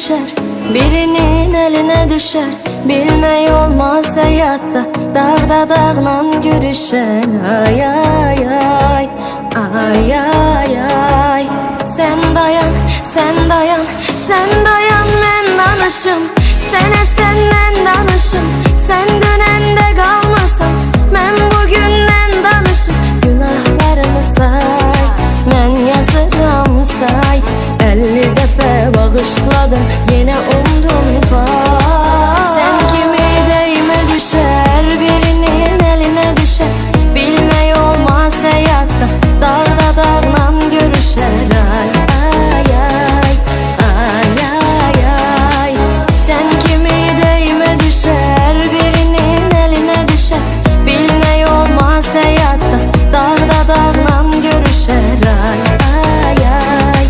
düşer, birinin eline düşer. Bilmək olmaz hayatta, dağda dağla görüşən. Ay ay ay, ay ay ay. Sen dayan, sen dayan, sen dayan, mən danışım. Sənə səndən danışım. Sən dönəndə qalmasan, mən bugündən danışım. Günahlarımı say, mən yazıram say. 50 dəfə bağışladım, yenə umdum vay. Sen kimi deyime düşer, birinin eline düşer. Bilmək olmaz hayatta, dağda dağla görüşər. Ay ay ay, ay ay ay. Sen kimi deyime düşer, birinin eline düşer. Bilmək olmaz hayatta, dağda dağla görüşər. Ay ay ay.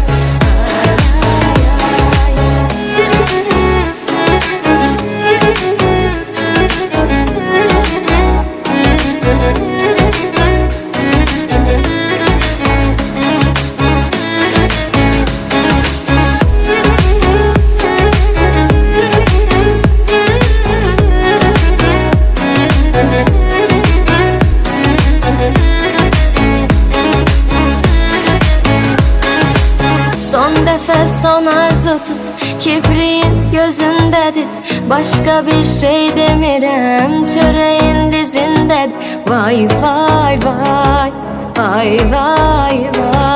Son dəfə son arzu tut, kibriyin gözündədir. Başqa bir şey demirəm, çörəyin dizindədir. Vay vay vay, vay vay vay.